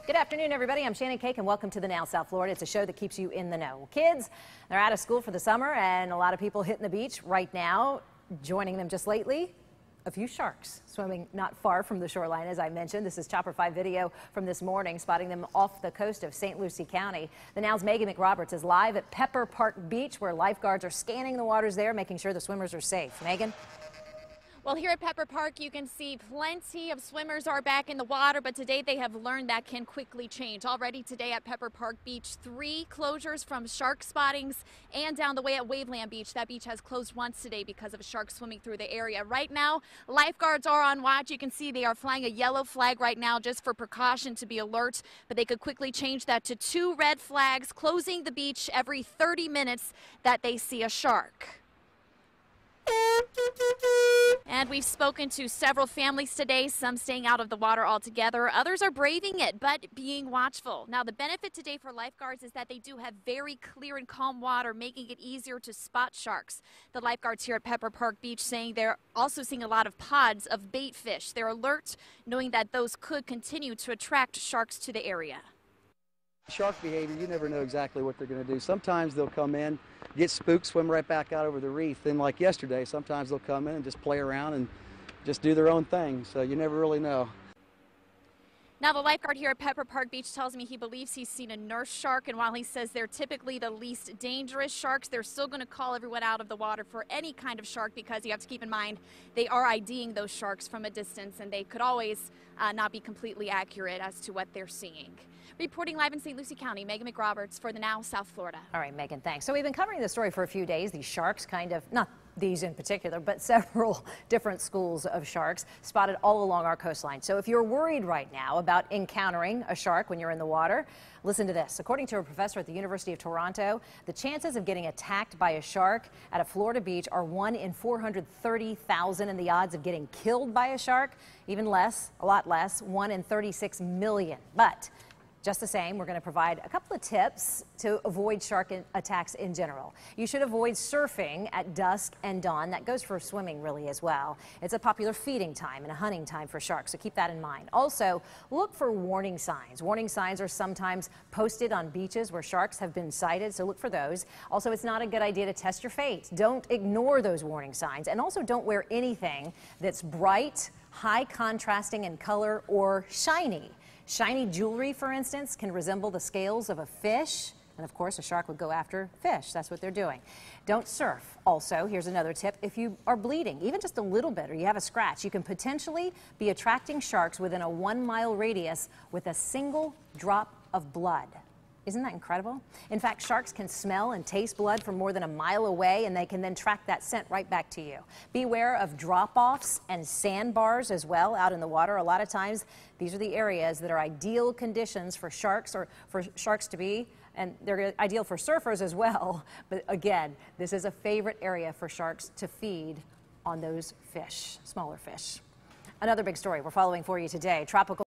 Good afternoon, everybody. I'm Shannon Cake, and welcome to the Now South Florida. It's a show that keeps you in the know. Kids, they're out of school for the summer, and a lot of people hitting the beach right now. Joining them just lately, a few sharks swimming not far from the shoreline, as I mentioned. This is Chopper 5 video from this morning, spotting them off the coast of St. Lucie County. The Now's Megan McRoberts is live at Pepper Park Beach, where lifeguards are scanning the waters there, making sure the swimmers are safe. Megan? Well, here at Pepper Park, you can see plenty of swimmers are back in the water, but today they have learned that can quickly change. Already today at Pepper Park Beach, 3 closures from shark spottings, and down the way at Waveland Beach. That beach has closed once today because of a shark swimming through the area. Right now, lifeguards are on watch. You can see they are flying a yellow flag right now just for precaution, to be alert, but they could quickly change that to 2 red flags, closing the beach every 30 minutes that they see a shark. And we've spoken to several families today, some staying out of the water altogether. Others are braving it, but being watchful. Now, the benefit today for lifeguards is that they do have very clear and calm water, making it easier to spot sharks. The lifeguards here at Pepper Park Beach saying they're also seeing a lot of pods of bait fish. They're alert, knowing that those could continue to attract sharks to the area. Shark behavior, you never know exactly what they're going to do. Sometimes they'll come in, get spooked, swim right back out over the reef. Then like yesterday, sometimes they'll come in and just play around and just do their own thing. So you never really know. Now, the lifeguard here at Pepper Park Beach tells me he believes he's seen a nurse shark, and while he says they're typically the least dangerous sharks, they're still going to call everyone out of the water for any kind of shark, because you have to keep in mind they are IDing those sharks from a distance, and they could always not be completely accurate as to what they're seeing. Reporting live in St. Lucie County, Megan McRoberts for the Now South Florida. All right, Megan, thanks. So we've been covering this story for a few days. These sharks not these in particular, but several different schools of sharks spotted all along our coastline. So if you're worried right now about encountering a shark when you're in the water, listen to this. According to a professor at the University of Toronto, the chances of getting attacked by a shark at a Florida beach are 1 in 430,000, and the odds of getting killed by a shark, even less, a lot less, 1 in 36 million. But just the same, we're going to provide a couple of tips to avoid shark attacks in general. You should avoid surfing at dusk and dawn. That goes for swimming really as well. It's a popular feeding time and a hunting time for sharks, so keep that in mind. Also, look for warning signs. Warning signs are sometimes posted on beaches where sharks have been sighted, so look for those. Also, it's not a good idea to test your fate. Don't ignore those warning signs, and also don't wear anything that's bright, high contrasting in color, or shiny. Shiny jewelry, for instance, can resemble the scales of a fish, and of course a shark would go after fish. That's what they're doing. Don't surf. Also, here's another tip: if you are bleeding, even just a little bit, or you have a scratch, you can potentially be attracting sharks within a 1-mile radius with a single drop of blood. Isn't that incredible? In fact, sharks can smell and taste blood from more than a mile away, and they can then track that scent right back to you. Beware of drop-offs and sandbars as well out in the water. A lot of times, these are the areas that are ideal conditions for sharks, or for sharks to be, and they're ideal for surfers as well. But again, this is a favorite area for sharks to feed on those fish, smaller fish. Another big story we're following for you today: tropical